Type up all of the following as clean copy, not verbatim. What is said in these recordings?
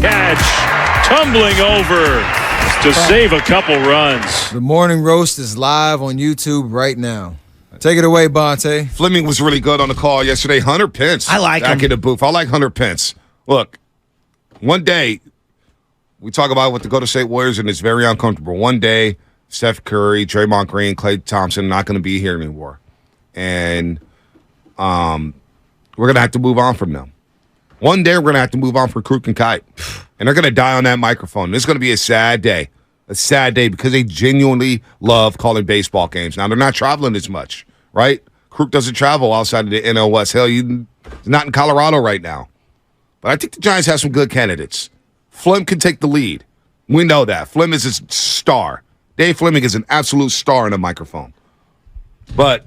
catch, tumbling over to save a couple runs. The Morning Roast is live on YouTube right now. Take it away, Bonte. Fleming was really good on the call yesterday. Hunter Pence. I like back him. in the booth. I like Hunter Pence. Look, one day, we talk about what the Golden State Warriors, and it's very uncomfortable. One day, Steph Curry, Draymond Green, Klay Thompson not going to be here anymore. And we're going to have to move on from them. One day, we're going to have to move on from Kruk and Kite. And they're going to die on that microphone. This is going to be a sad day. A sad day because they genuinely love calling baseball games. Now, they're not traveling as much, right? Kruk doesn't travel outside of the NL West. Hell, he's not in Colorado right now. But I think the Giants have some good candidates. Flem can take the lead. We know that. Flem is a star. Dave Fleming is an absolute star in a microphone. But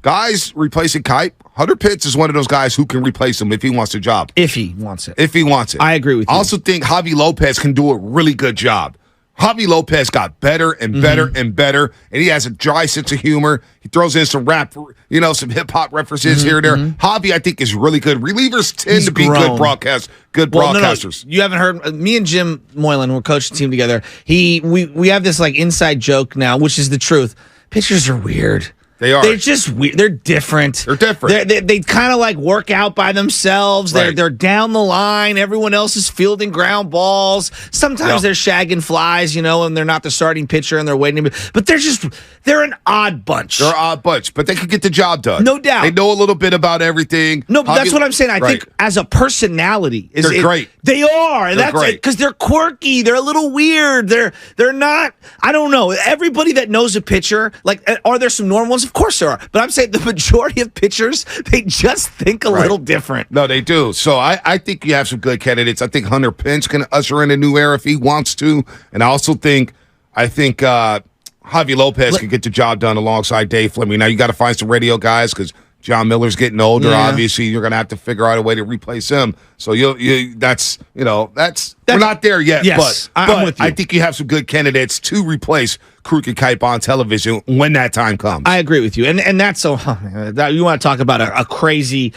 guys replacing Kite, Hunter Pence is one of those guys who can replace him if he wants the job. If he wants it. If he wants it. I agree with you. I also think Javi Lopez can do a really good job. Javi Lopez got better and better and better, and he has a dry sense of humor. He throws in some rap, some hip-hop references here and there. Javi, I think, is really good. Relievers tend to be good broadcasters. No. You haven't heard me and Jim Moylan, we're coaching the team together. We have this like inside joke now, which is the truth. Pitchers are weird. They are. They're just weird. They're different. They're different. They kind of like work out by themselves. Right. They're down the line. Everyone else is fielding ground balls. Sometimes they're shagging flies, and they're not the starting pitcher and they're waiting. But they're an odd bunch. They're an odd bunch, but they can get the job done. No doubt. They know a little bit about everything. No, but that's what I'm saying. I think as a personality, they're great. They are. They're great because they're quirky. They're a little weird. They're not. I don't know. Everybody that knows a pitcher, like, are there some normal ones? Of course there are. But I'm saying the majority of pitchers, they just think a little different. No, they do. So I think you have some good candidates. I think Hunter Pence can usher in a new era if he wants to, and I also think Javi Lopez can get the job done alongside Dave Fleming. Now you got to find some radio guys because John Miller's getting older. Yeah. Obviously, you're going to have to figure out a way to replace him. So we're not there yet. Yes, but I'm with you. I think you have some good candidates to replace Kruk and Kite on television when that time comes. I agree with you, and that's so. You want to talk about a crazy,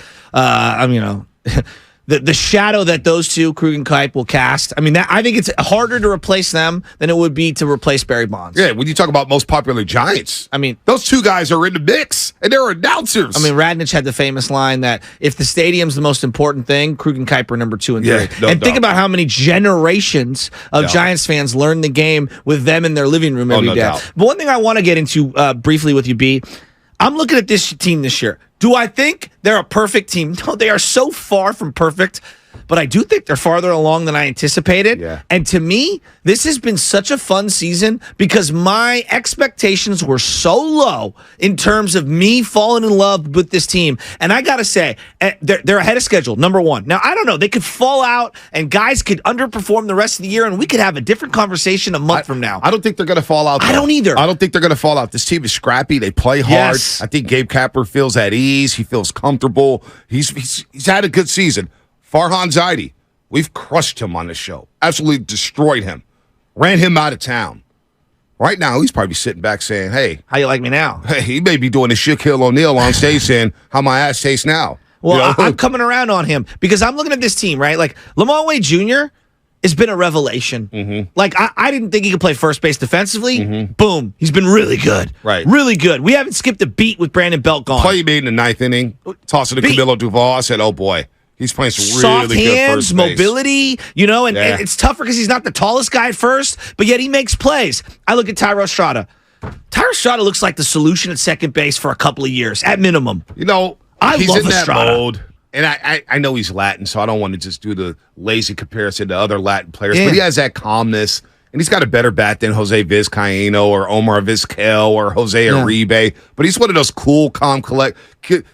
The shadow that those two, Krug and Kite, will cast. I mean, I think it's harder to replace them than it would be to replace Barry Bonds. Yeah, when you talk about most popular Giants, I mean, those two guys are in the mix, and they're announcers. I mean, Radnich had the famous line that if the stadium's the most important thing, Krug and Kite are number 2 and 3. Think about how many generations of Giants fans learn the game with them in their living room every day. Doubt. But one thing I want to get into briefly with you, B, I'm looking at this team this year. Do I think they're a perfect team? No, they are so far from perfect, but I do think they're farther along than I anticipated. Yeah. And to me, this has been such a fun season because my expectations were so low in terms of me falling in love with this team. And I got to say, they're ahead of schedule, number 1. Now, I don't know. They could fall out and guys could underperform the rest of the year, and we could have a different conversation a month from now. I don't think they're going to fall out, though. I don't either. I don't think they're going to fall out. This team is scrappy. They play hard. Yes. I think Gabe Kapler feels at ease. He feels comfortable. He's had a good season. Farhan Zaidi, we've crushed him on this show. Absolutely destroyed him. Ran him out of town. Right now, he's probably sitting back saying, hey. How you like me now? Hey, he may be doing the Shaquille O'Neal on stage saying, how my ass tastes now. Well, I'm coming around on him because I'm looking at this team, right? Like, Lamont Wade Jr. has been a revelation. Mm-hmm. Like, I didn't think he could play first base defensively. Mm-hmm. Boom. He's been really good. Right. Really good. We haven't skipped a beat with Brandon Belt gone. Play he made in the 9th inning, tossing to Camilo Duval. I said, oh, boy. He's playing some Soft really good hands, first base. mobility, and it's tougher because he's not the tallest guy at first, but yet he makes plays. I look at Tyro Estrada. Tyro Estrada looks like the solution at second base for a couple of years, at minimum. He's love in that Estrada. mode. And I know he's Latin, so I don't want to just do the lazy comparison to other Latin players, but he has that calmness. And he's got a better bat than Jose Vizcaíno or Omar Vizquel or Jose Uribe. But he's one of those cool, calm,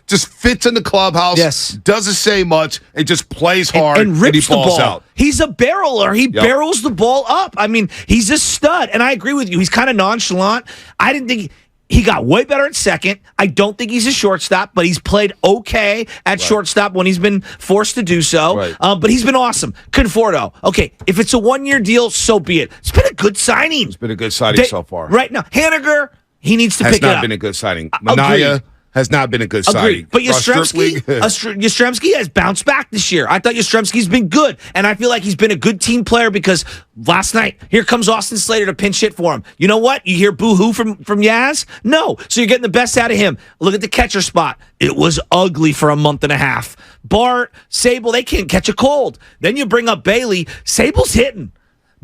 just fits in the clubhouse, doesn't say much, and just plays hard, and rips he falls the ball. out. He's a barreler. He barrels the ball up. I mean, he's a stud. And I agree with you. He's kind of nonchalant. I didn't think... He got way better at second. I don't think he's a shortstop, but he's played okay at shortstop when he's been forced to do so. Right. But he's been awesome. Conforto. Okay, if it's a 1-year deal, so be it. It's been a good signing. It's been a good signing so far. Right now, Haniger, he needs to pick it up. Has not been a good signing. Manaya has not been a good signing. Agreed. But Ross Stripling- Yastrzemski has bounced back this year. I thought Yastrzemski's been good, and I feel like he's been a good team player because last night, here comes Austin Slater to pinch hit for him. You know what? You hear boo-hoo from Yaz? No. So you're getting the best out of him. Look at the catcher spot. It was ugly for a month and a half. Bart, Sable, they can't catch a cold. Then you bring up Bailey. Sable's hitting.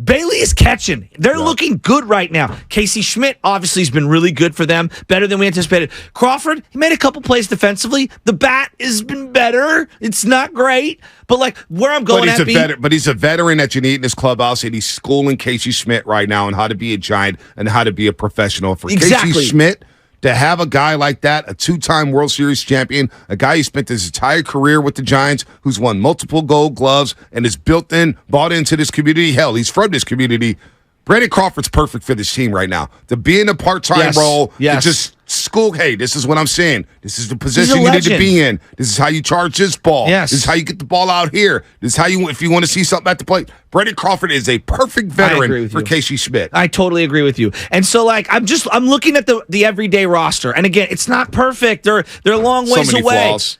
Bailey is catching. They're looking good right now. Casey Schmitt obviously has been really good for them, better than we anticipated. Crawford, he made a couple plays defensively. The bat has been better. It's not great, but like where I'm going but he's a veteran that you need in this clubhouse, and he's schooling Casey Schmitt right now on how to be a Giant and how to be a professional. For Exactly. Casey Schmitt to have a guy like that, a two-time World Series champion, a guy who spent his entire career with the Giants, who's won multiple Gold Gloves and is bought into this community. Hell, he's from this community. Brandon Crawford's perfect for this team right now. To be in a part-time role, to just school, hey, this is what I'm saying. This is the position you need to be in. This is how you charge this ball. Yes. This is how you get the ball out here. This is how you, if you want to see something at the plate. Brandon Crawford is a perfect veteran for Casey Schmitt. I totally agree with you. And so, like, I'm looking at the everyday roster, and again, it's not perfect. They're a long ways so many away. flaws.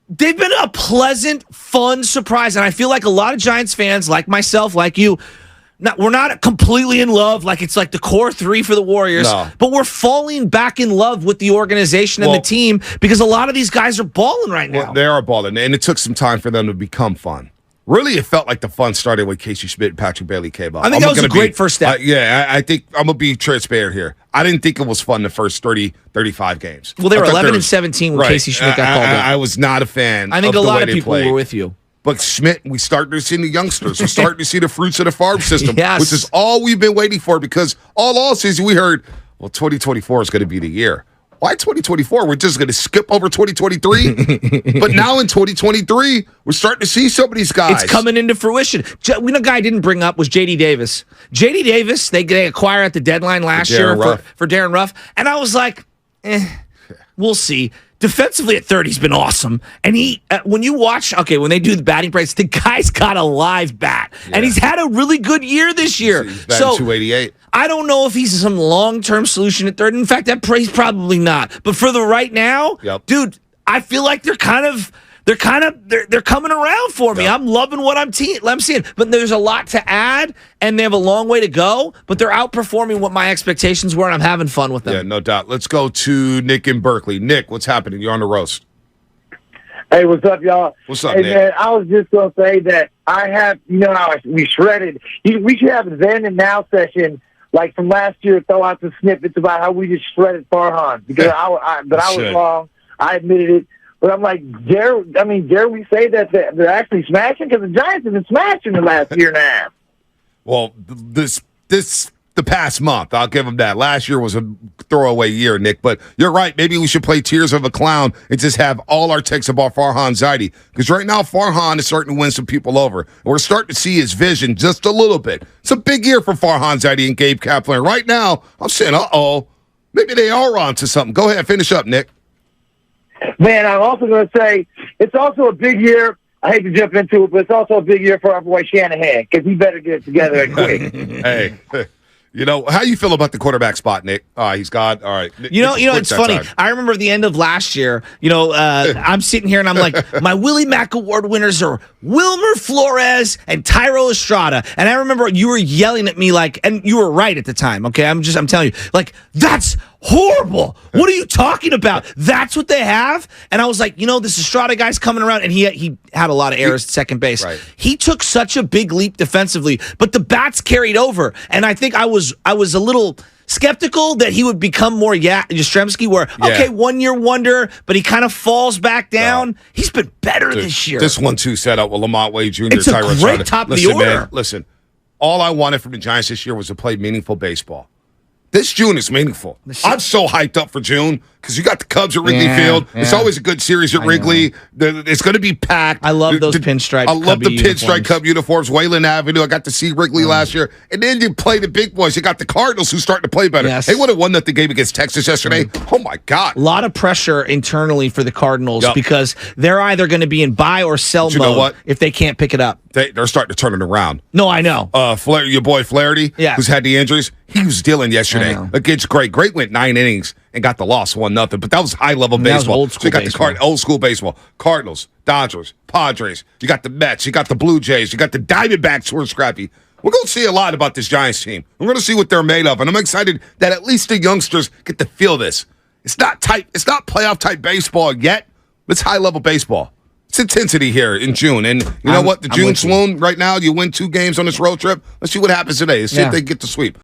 They've been a pleasant, fun surprise, and I feel like a lot of Giants fans, like myself, like you, we're not completely in love, like it's like the core three for the Warriors, but we're falling back in love with the organization and the team because a lot of these guys are balling right now. Well, they are balling, and it took some time for them to become fun. Really, it felt like the fun started when Casey Schmitt and Patrick Bailey came up. I think that was a great first step. I think I'm going to be transparent here. I didn't think it was fun the first 30, 35 games. Well, they were 11 and 17 when Casey Schmitt got called up. I was not a fan. I think of a the lot way of they people played. were with you. But Schmitt, we started to see the youngsters. We're starting to see the fruits of the farm system, Yes. which is all we've been waiting for because all season we heard, well, 2024 is going to be the year. Why 2024? We're just going to skip over 2023. But now in 2023, we're starting to see some of these guys. It's coming into fruition. You know, a guy I didn't bring up was J.D. Davis. J.D. Davis, they acquired at the deadline last year for Darren Ruff. And I was like, we'll see. Defensively at third, he's been awesome. And when you watch, when they do the batting breaks, the guy's got a live bat. Yeah. And he's had a really good year this year. He's batting 288. I don't know if he's some long-term solution at third. In fact, he's probably not. But for the right now, dude, I feel like they're coming around for me. I'm loving what I'm seeing. But there's a lot to add, and they have a long way to go, but they're outperforming what my expectations were, and I'm having fun with them. Yeah, no doubt. Let's go to Nick in Berkeley. Nick, what's happening? You're on the roast. Hey, what's up, y'all? What's up, hey, Nick? Man, I was just going to say that I have, how we shredded. We should have a then and now session, like from last year, throw out some snippets about how we just shredded Farhan. Because I was wrong. I admitted it. But I'm like, dare we say that they're actually smashing? Because the Giants have been smashing the last year and a half. Well, the past month, I'll give them that. Last year was a throwaway year, Nick. But you're right. Maybe we should play Tears of a Clown and just have all our takes about Farhan Zaidi. Because right now, Farhan is starting to win some people over. And we're starting to see his vision just a little bit. It's a big year for Farhan Zaidi and Gabe Kaplan. Right now, I'm saying, maybe they are on to something. Go ahead, finish up, Nick. Man, I'm also going to say it's also a big year. I hate to jump into it, but it's also a big year for our boy Shanahan because he better get it together and quick. Hey, how you feel about the quarterback spot, Nick? He's got all right. It's funny. Time. I remember the end of last year. I'm sitting here and I'm like, my Willie Mack Award winners are Wilmer Flores and Tyro Estrada, and I remember you were yelling at me like, and you were right at the time. Okay, I'm telling you, like, that's horrible. What are you talking about? That's what they have. And I was like, this Estrada guy's coming around, and he had a lot of errors at second base. Right. He took such a big leap defensively, but the bats carried over, and I think I was a little skeptical that he would become more Yastrzemski, where, 1 year wonder, but he kind of falls back down. He's been better this year. This 1-2 setup with Lamont Wade Jr. It's a great top of the order. Man, listen, all I wanted from the Giants this year was to play meaningful baseball. This June is meaningful. I'm so hyped up for June because you got the Cubs at Wrigley Field. Yeah. It's always a good series at Wrigley. It's going to be packed. I love those pinstripe. I love the pinstripe Cub uniforms. Wayland Avenue. I got to see Wrigley last year. And then you play the big boys. You got the Cardinals who's starting to play better. Yes. They would have won that the game against Texas yesterday. Oh, my God. A lot of pressure internally for the Cardinals because they're either going to be in buy or sell mode if they can't pick it up. They're starting to turn it around. No, I know. Your boy Flaherty, who's had the injuries, he was dealing yesterday against Gray. Gray went 9 innings and got the loss 1-0. But that was high-level That was baseball. old So you got school the old school baseball. Cardinals, Dodgers, Padres. You got the Mets. You got the Blue Jays. You got the Diamondbacks who are scrappy. We're going to see a lot about this Giants team. We're going to see what they're made of. And I'm excited that at least the youngsters get to feel this. It's not tight. It's not playoff-type baseball yet. But it's high-level baseball. It's intensity here in June. And you know what? The June swoon right now, you win 2 games on this road trip. Let's see what happens today. Let's see if they get the sweep.